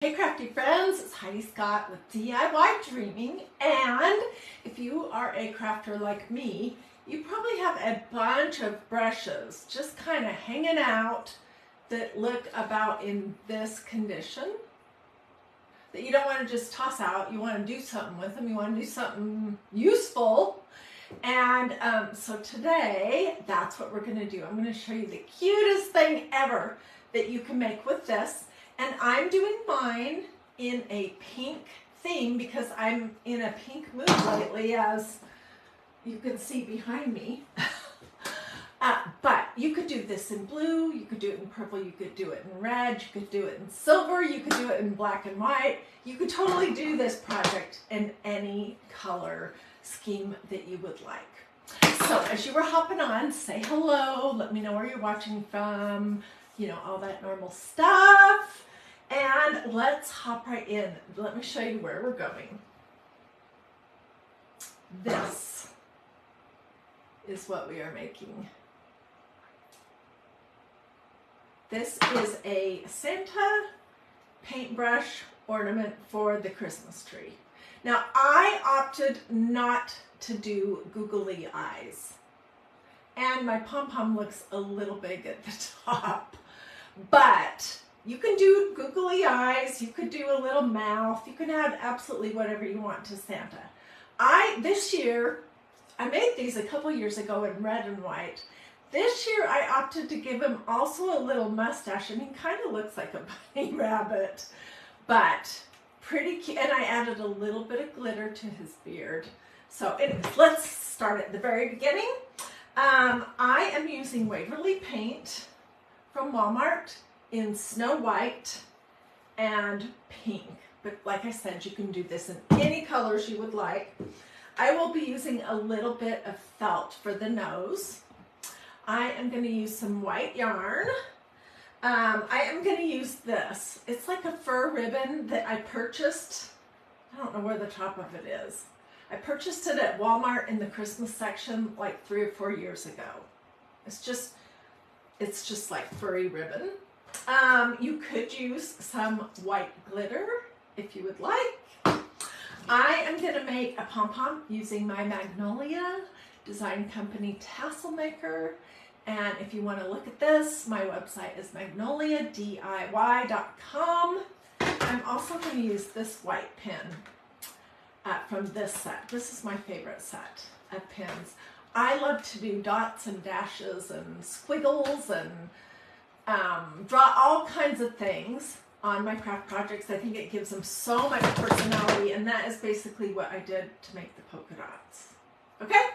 Hey crafty friends, it's Hiedi Scott with DiyDreaming, and if you are a crafter like me, you probably have a bunch of brushes just kind of hanging out that look about in this condition that you don't want to just toss out. You want to do something with them. You want to do something useful. And so today, that's what we're going to do. I'm going to show you the cutest thing ever that you can make with this. And I'm doing mine in a pink theme because I'm in a pink mood lately, as you can see behind me. But you could do this in blue, you could do it in purple, you could do it in red, you could do it in silver, you could do it in black and white. You could totally do this project in any color scheme that you would like. So as you were hopping on, say hello, let me know where you're watching from, you know, all that normal stuff. And let's hop right in. Let me show you where we're going. This is what we are making. This is a Santa paintbrush ornament for the Christmas tree. Now, I opted not to do googly eyes. And my pom-pom looks a little big at the top. But you can do googly eyes, you could do a little mouth, you can add absolutely whatever you want to Santa. This year, I made these a couple years ago in red and white. This year I opted to give him also a little mustache. I mean, kind of looks like a bunny rabbit, but pretty cute. And I added a little bit of glitter to his beard. So anyways, let's start at the very beginning. I am using Waverly paint from Walmart in Snow White and pink. But like I said, you can do this in any colors you would like. I will be using a little bit of felt for the nose. I am going to use some white yarn. I am going to use this. It's like a fur ribbon that I purchased. I don't know where the top of it is. I purchased it at Walmart in the Christmas section like 3 or 4 years ago. It's just like furry ribbon. You could use some white glitter if you would like. I am going to make a pom-pom using my Magnolia Design Company tassel maker. And if you want to look at this, my website is magnoliadiy.com. I'm also going to use this white pin from this set. This is my favorite set of pins. I love to do dots and dashes and squiggles and draw all kinds of things on my craft projects. I think it gives them so much personality, and that is basically what I did to make the polka dots. Okay,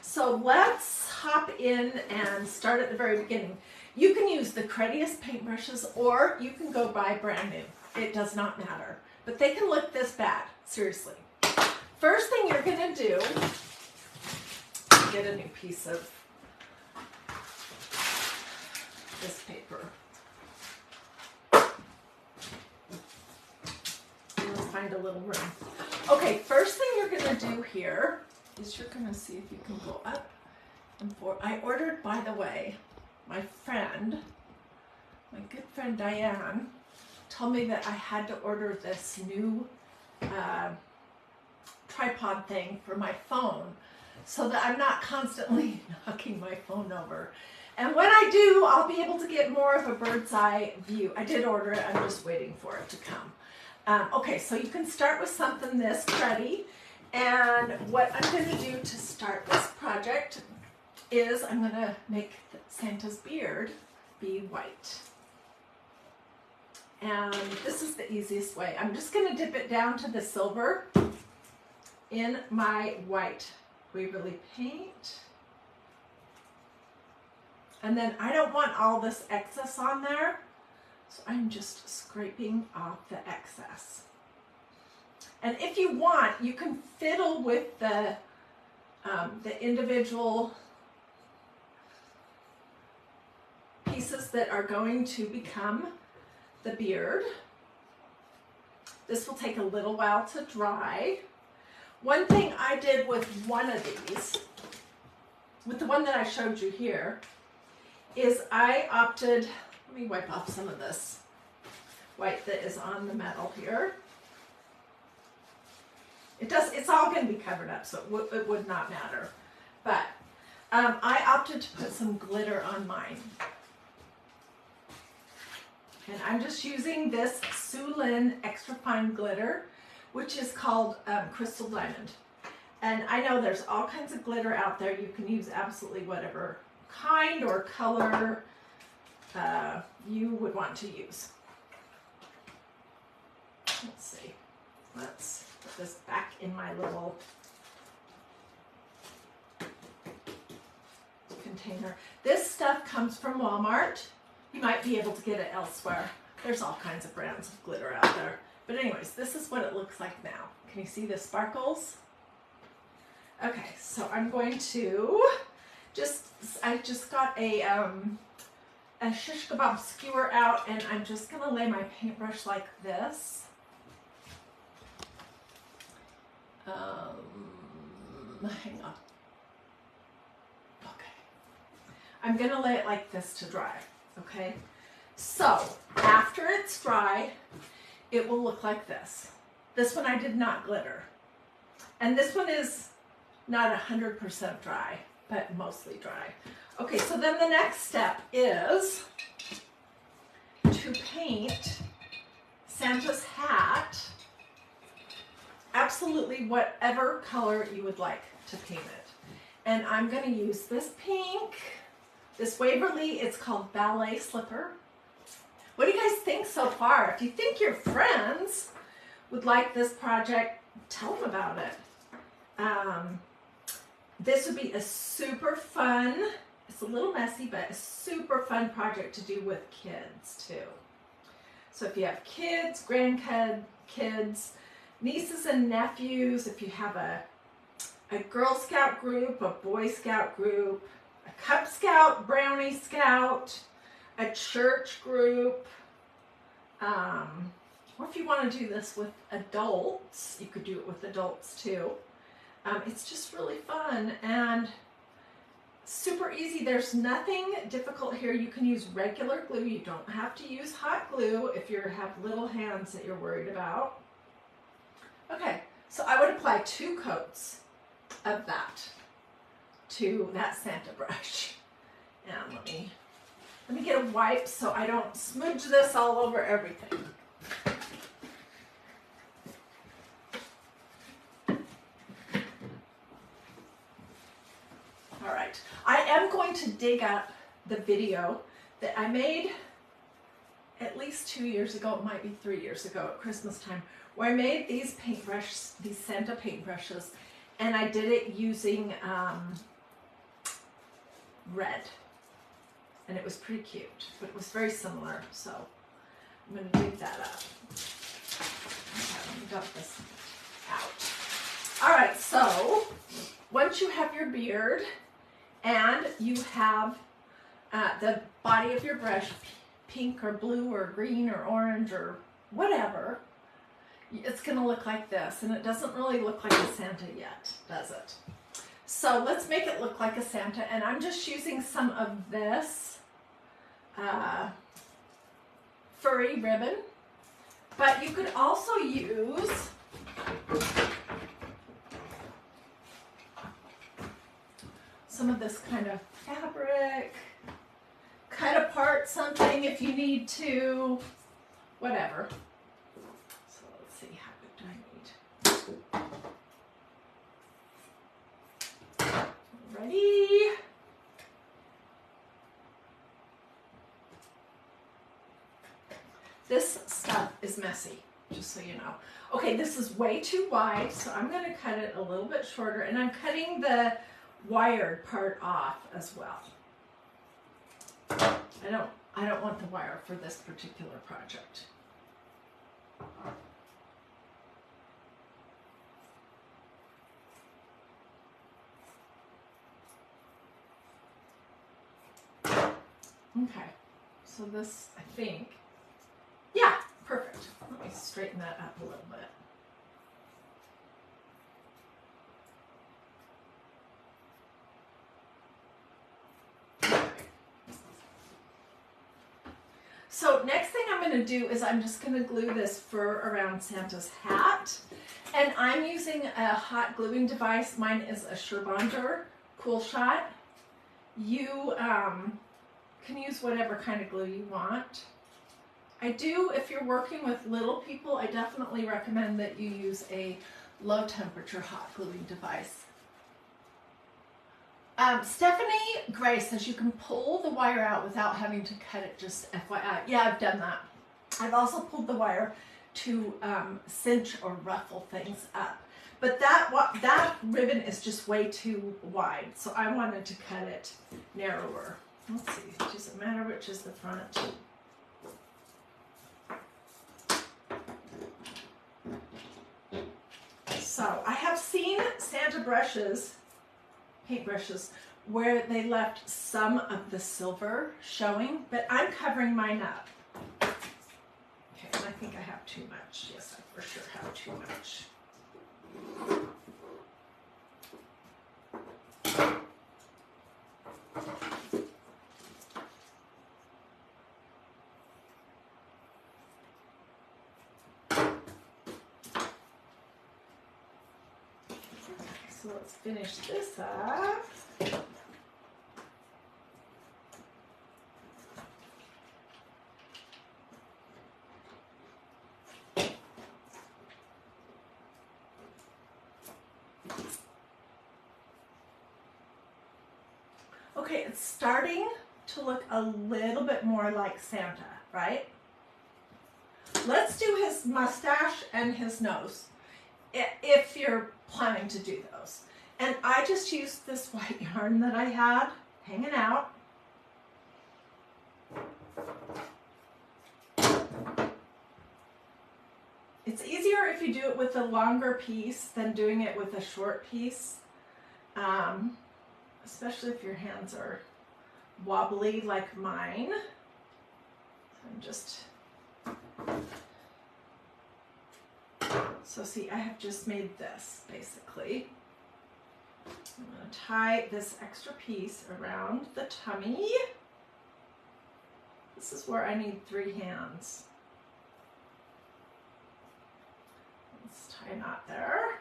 so let's hop in and start at the very beginning. You can use the cruddiest paintbrushes, or you can go buy brand new. It does not matter, but they can look this bad, seriously. First thing you're going to do, get a new piece of this paper. Let's find a little room. Okay, first thing you're going to do here is you're going to see if you can go up and forward. I ordered, by the way, my good friend Diane, told me that I had to order this new tripod thing for my phone so that I'm not constantly knocking my phone over. And when I do, I'll be able to get more of a bird's eye view. I did order it, I'm just waiting for it to come. Okay, so you can start with something this cruddy. And what I'm going to do to start this project is I'm going to make Santa's beard be white. And this is the easiest way. I'm just going to dip it down to the silver in my white Waverly paint. And then I don't want all this excess on there, so I'm just scraping off the excess. And if you want, you can fiddle with the individual pieces that are going to become the beard. This will take a little while to dry. One thing I did with one of these, with the one that I showed you here, is I opted, let me wipe off some of this. white that is on the metal here. It's all going to be covered up, so it would not matter. But I opted to put some glitter on mine. And I'm just using this Sulin extra fine glitter, which is called Crystal Diamond. And I know there's all kinds of glitter out there. You can use absolutely whatever kind or color you would want to use. Let's see. Let's put this back in my little container. This stuff comes from Walmart. You might be able to get it elsewhere. There's all kinds of brands of glitter out there. But anyways, this is what it looks like now. Can you see the sparkles? Okay, so I'm going to I just got a shish kebab skewer out, and I'm just gonna lay my paintbrush like this. Hang on. Okay. I'm gonna lay it like this to dry, okay? So, after it's dry, it will look like this. This one I did not glitter. And this one is not 100% dry, but mostly dry. Okay, so then the next step is to paint Santa's hat absolutely whatever color you would like to paint it. And I'm going to use this pink, this Waverly, it's called Ballet Slipper. What do you guys think so far? If you think your friends would like this project, tell them about it. This would be a super fun, it's a little messy, but a super fun project to do with kids too. So if you have kids, grandkids, nieces and nephews, if you have a Girl Scout group, a Boy Scout group, a Cub Scout, Brownie Scout, a church group, or if you want to do this with adults, you could do it with adults too. It's just really fun and super easy. There's nothing difficult here. You can use regular glue. You don't have to use hot glue if you have little hands that you're worried about. Okay, so I would apply 2 coats of that to that Santa brush. And let me get a wipe so I don't smudge this all over everything. All right, I am going to dig up the video that I made at least 2 years ago, it might be 3 years ago at Christmas time, where I made these these Santa paintbrushes, and I did it using red. And it was pretty cute, but it was very similar, so I'm going to dig that up. Okay, let me dump this out. All right, so once you have your beard and you have the body of your brush pink or blue or green or orange or whatever, it's going to look like this, and it doesn't really look like a Santa yet, does it? So let's make it look like a Santa, and I'm just using some of this furry ribbon, but you could also use some of this kind of fabric, cut apart something if you need to, whatever. So let's see, how big do I need? Ready? This stuff is messy, just so you know. Okay, this is way too wide, so I'm going to cut it a little bit shorter, and I'm cutting the wired part off as well. I don't want the wire for this particular project. Okay, so this, I think, yeah, perfect. Let me straighten that up a little bit. So next thing I'm going to do is I'm just going to glue this fur around Santa's hat. And I'm using a hot gluing device. Mine is a Surebonder Cool Shot. You can use whatever kind of glue you want. I do, if you're working with little people, I definitely recommend that you use a low temperature hot gluing device. Stephanie Gray says you can pull the wire out without having to cut it, just FYI. Yeah, I've done that. I've also pulled the wire to cinch or ruffle things up. But that ribbon is just way too wide, so I wanted to cut it narrower. Let's see, does it matter which is the front? So I have seen Santa brushes, paintbrushes, where they left some of the silver showing, but I'm covering mine up. Okay, and I think I have too much. Yes, I for sure have too much. So let's finish this up. Okay, it's starting to look a little bit more like Santa, right? Let's do his mustache and his nose, if you're planning to do those. And I just used this white yarn that I had hanging out. It's easier if you do it with a longer piece than doing it with a short piece, especially if your hands are wobbly like mine. I'm just... So see, I have just made this, basically. I'm going to tie this extra piece around the tummy. This is where I need 3 hands. Let's tie a knot there.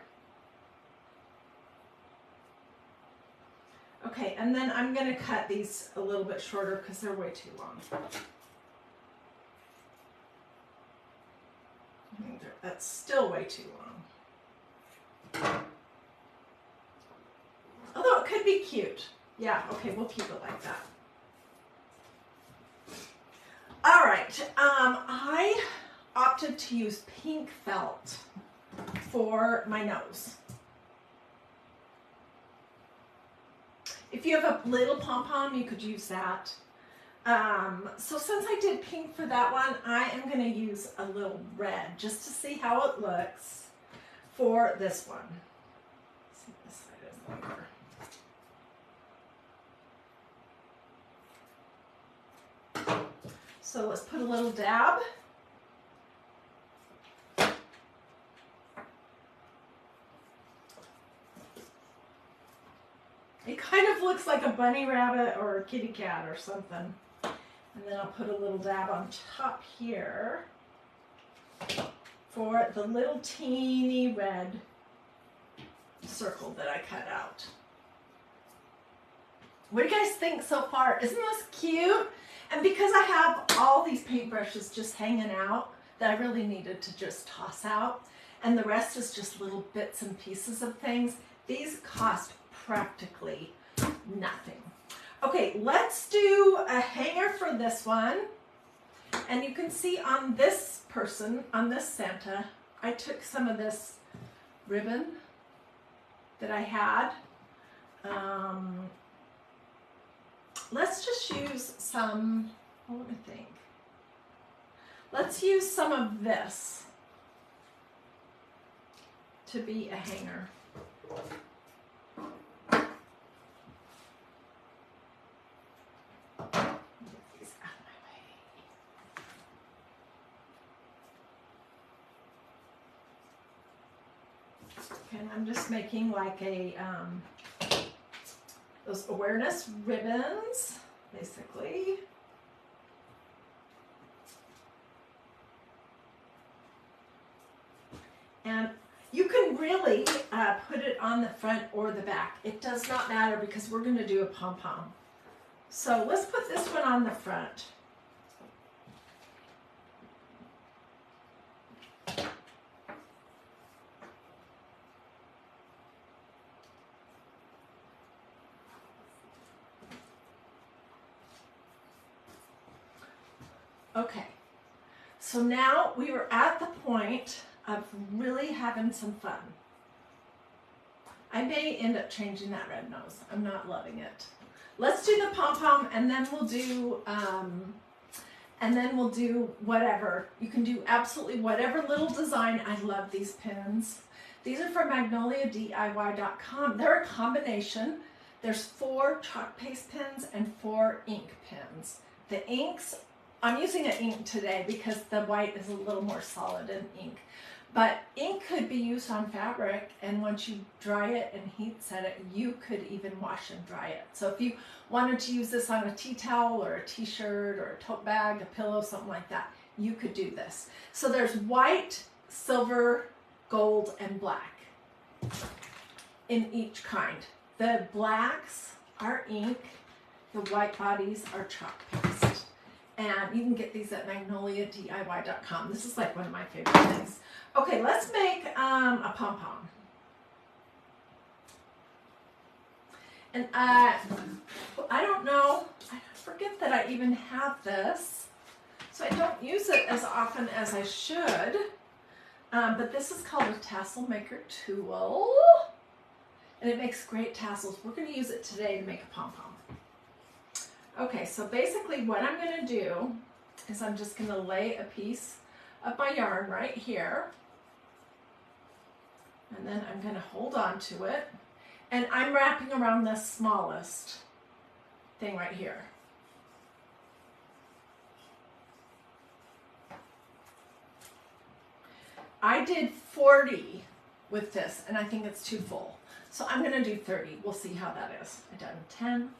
Okay, and then I'm going to cut these a little bit shorter because they're way too long. That's still way too long. Although it could be cute. Yeah, okay, we'll keep it like that. All right, I opted to use pink felt for my nose. If you have a little pom-pom, you could use that. So since I did pink for that one, I am going to use a little red just to see how it looks for this one. Let's see, this side is longer. So let's put a little dab. It kind of looks like a bunny rabbit or a kitty cat or something. And then I'll put a little dab on top here for the little teeny red circle that I cut out. What do you guys think so far? Isn't this cute? And because I have all these paintbrushes just hanging out that I really needed to just toss out, and the rest is just little bits and pieces of things, these cost practically nothing. Okay, let's do a hanger for this one. And you can see on this person, on this Santa, I took some of this ribbon that I had. Let's just use some, well, let me think. Let's use some of this to be a hanger. And I'm just making like a, those awareness ribbons, basically. You can really put it on the front or the back. It does not matter because we're going to do a pom-pom. So let's put this one on the front. Okay, so now we were at the point of really having some fun. I may end up changing that red nose. I'm not loving it. Let's do the pom-pom and then we'll do whatever. You can do absolutely whatever little design. I love these pins. These are from magnoliadiy.com. They're a combination. There's 4 chalk paste pins and 4 ink pins. The inks, I'm using an ink today because the white is a little more solid in ink. But ink could be used on fabric, and once you dry it and heat set it, you could even wash and dry it. So if you wanted to use this on a tea towel or a t-shirt or a tote bag, a pillow, something like that, you could do this. So there's white, silver, gold, and black in each kind. The blacks are ink, the white bodies are chalk paste. And you can get these at magnoliadiy.com. This is like one of my favorite things. Okay, let's make a pom-pom. And I don't know, I forget that I even have this. So I don't use it as often as I should. But this is called a tassel maker tool. And it makes great tassels. We're going to use it today to make a pom-pom. Okay, so basically what I'm going to do is I'm just going to lay a piece of my yarn right here. And then I'm going to hold on to it. And I'm wrapping around the smallest thing right here. I did 40 with this, and I think it's too full. So I'm going to do 30. We'll see how that is. I've done 10.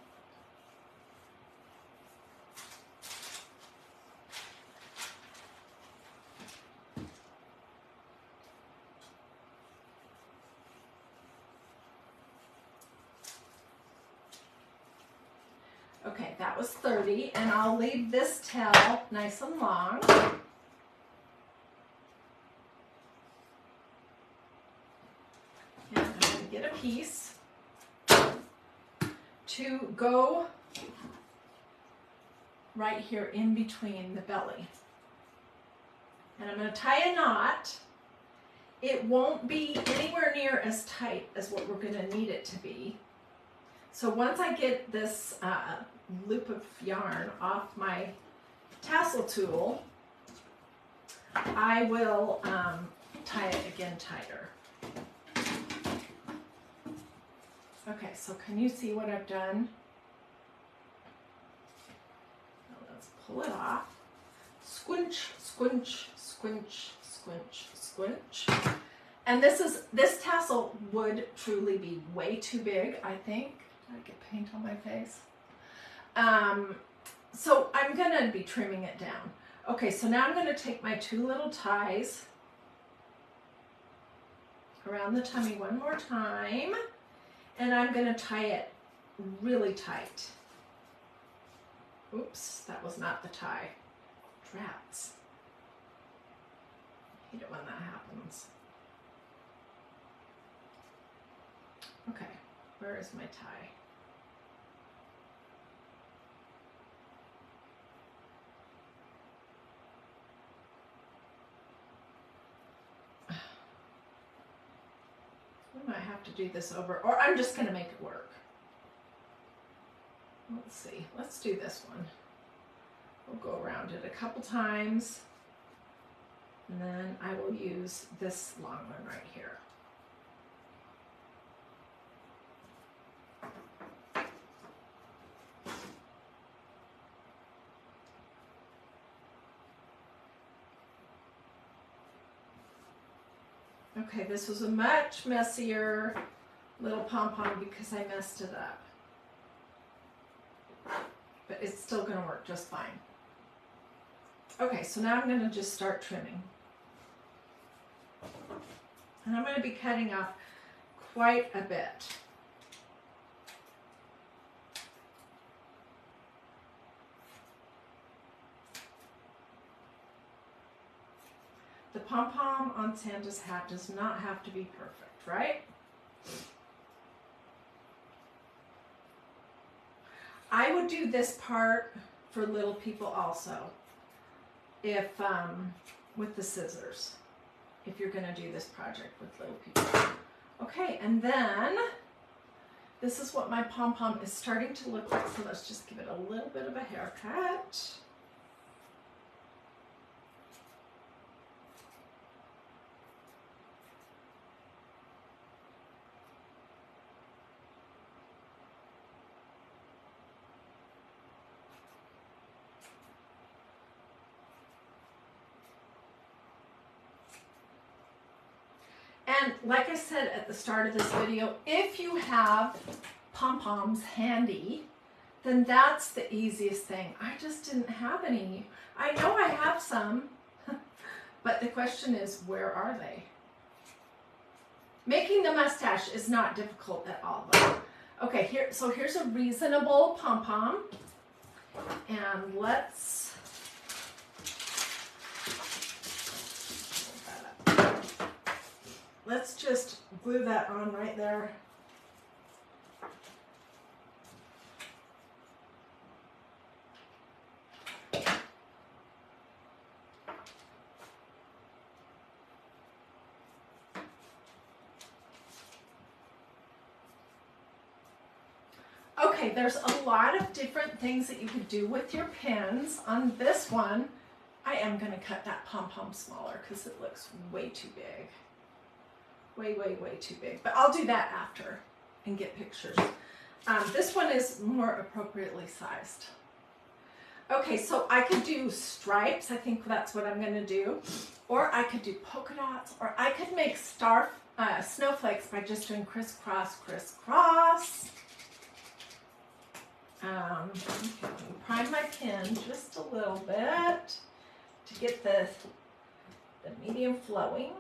Okay, that was 30, and I'll leave this tail nice and long. And I'm going to get a piece to go right here in between the belly. And I'm going to tie a knot. It won't be anywhere near as tight as what we're going to need it to be. So once I get this loop of yarn off my tassel tool, I will tie it again tighter. Okay, so can you see what I've done? Now let's pull it off. Squinch, squinch, squinch, squinch, squinch. And this tassel would truly be way too big, I think. Did I get paint on my face? So I'm going to be trimming it down. Okay, so now I'm going to take my 2 little ties around the tummy one more time, and I'm going to tie it really tight. Oops, that was not the tie. Drats. I hate it when that happens. Okay, where is my tie? We might have to do this over, or I'm just going to make it work. Let's see. Let's do this one. We'll go around it a couple times, and then I will use this long one right here. Okay, this was a much messier little pom-pom because I messed it up. But it's still going to work just fine. Okay, so now I'm going to just start trimming. And I'm going to be cutting off quite a bit. The pom-pom on Santa's hat does not have to be perfect, right? I would do this part for little people also, if with the scissors, if you're going to do this project with little people. Okay, and then this is what my pom-pom is starting to look like, so let's just give it a little bit of a haircut. And like I said at the start of this video, if you have pom-poms handy, then that's the easiest thing. I just didn't have any. I know I have some, but the question is, where are they? Making the mustache is not difficult at all, though. Okay, here's a reasonable pom-pom, and let's just glue that on right there. Okay, there's a lot of different things that you could do with your pins. On this one, I am going to cut that pom-pom smaller because it looks way too big. Way, way, way too big. But I'll do that after and get pictures. This one is more appropriately sized. Okay, so I could do stripes. I think that's what I'm going to do. Or I could do polka dots. Or I could make snowflakes by just doing crisscross, crisscross. Okay, prime my pin just a little bit to get the medium flowing.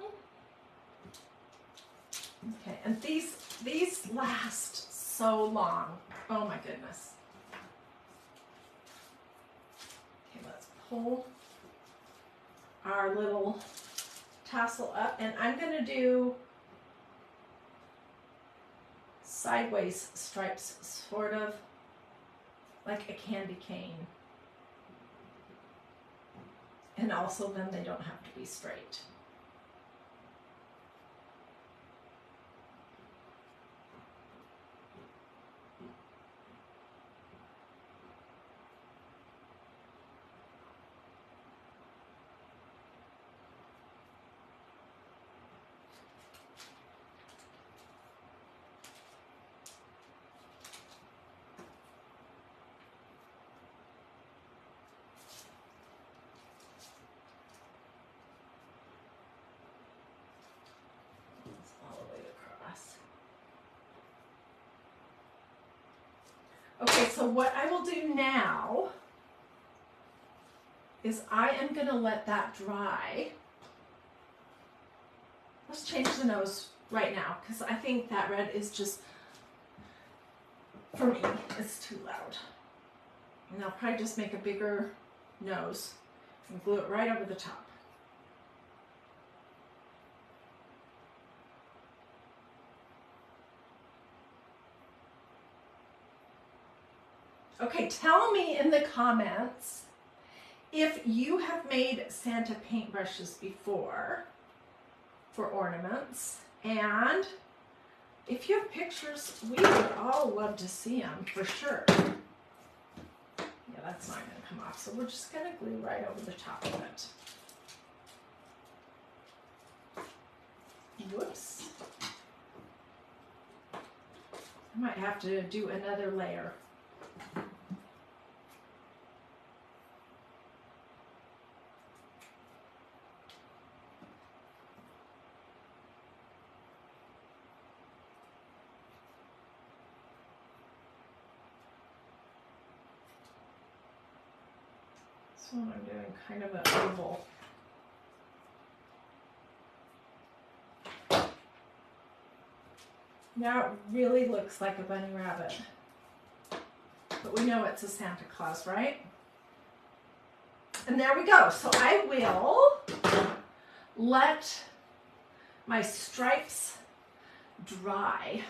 Okay, and these last so long. Oh my goodness. Okay, let's pull our little tassel up, and I'm going to do sideways stripes, sort of like a candy cane. And also then they don't have to be straight. Okay, so what I will do now is I am going to let that dry. Let's change the nose right now because I think that red is just, for me, it's too loud. And I'll probably just make a bigger nose and glue it right over the top. Okay, tell me in the comments if you have made Santa paintbrushes before for ornaments, and if you have pictures, we would all love to see them for sure. Yeah, that's not going to come off, so we're just going to glue right over the top of it. Whoops. I might have to do another layer. So I'm doing kind of an oval. Now it really looks like a bunny rabbit. But we know it's a Santa Claus, right? And there we go. So I will let my stripes dry.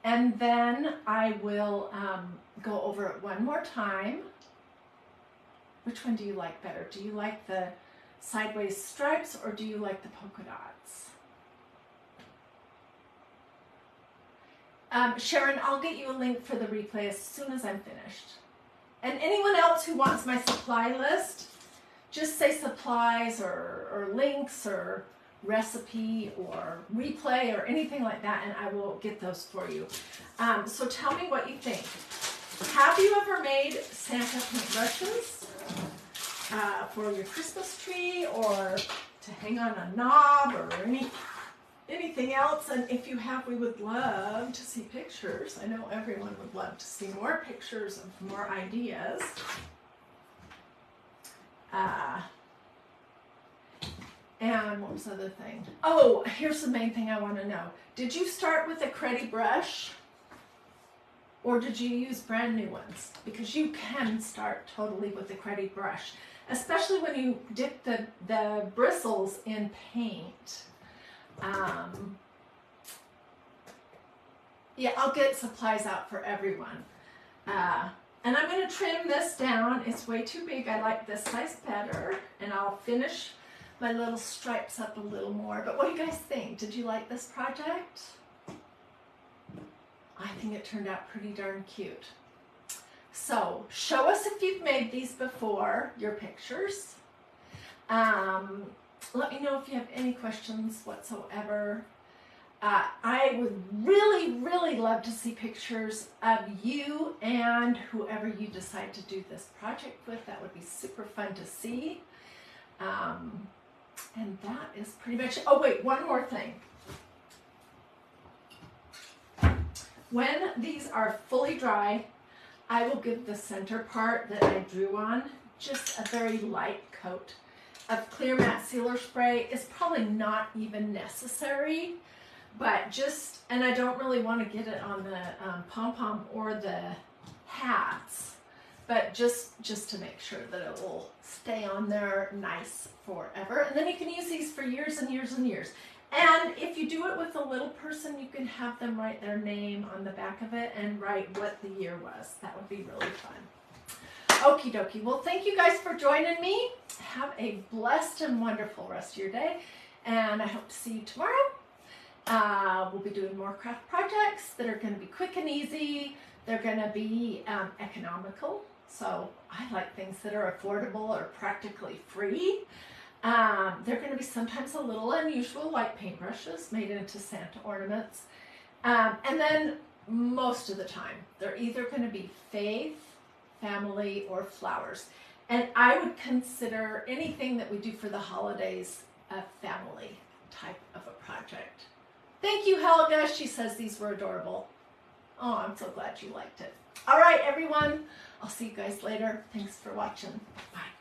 And then I will go over it one more time. Which one do you like better? Do you like the sideways stripes or do you like the polka dots? Sharon, I'll get you a link for the replay as soon as I'm finished. And anyone else who wants my supply list, just say supplies or links or recipe or replay or anything like that, and I will get those for you. So tell me what you think. Have you ever made Santa paintbrushes for your Christmas tree or to hang on a knob or anything else? And if you have, we would love to see pictures. I know everyone would love to see more pictures and more ideas. And what was the other thing? Oh, here's the main thing I want to know. Did you start with a Credi brush or did you use brand new ones? Because you can start totally with the Credi brush, especially when you dip the bristles in paint. Yeah, I'll get supplies out for everyone. And I'm going to trim this down. It's way too big. I like this size better. And I'll finish my little stripes up a little more. But what do you guys think? Did you like this project? I think it turned out pretty darn cute. So show us if you've made these before, your pictures. Let me know if you have any questions whatsoever. I would really, really love to see pictures of you and whoever you decide to do this project with. That would be super fun to see. And that is pretty much it. Oh wait, one more thing. When these are fully dry, I will give the center part that I drew on just a very light coat of clear matte sealer spray. It's probably not even necessary, but just, and I don't really want to get it on the pom-pom or the hats, but just to make sure that it will stay on there nice forever. And then you can use these for years and years and years. And if you do it with a little person, you can have them write their name on the back of it and write what the year was. That would be really fun. Okie dokie. Well, thank you guys for joining me. Have a blessed and wonderful rest of your day. And I hope to see you tomorrow. We'll be doing more craft projects that are going to be quick and easy. They're going to be economical. So I like things that are affordable or practically free. They're going to be sometimes a little unusual, like paintbrushes made into Santa ornaments. And then most of the time, they're either going to be faith, family, or flowers. And I would consider anything that we do for the holidays a family type of a project. Thank you, Helga. She says these were adorable. Oh, I'm so glad you liked it. All right, everyone. I'll see you guys later. Thanks for watching. Bye.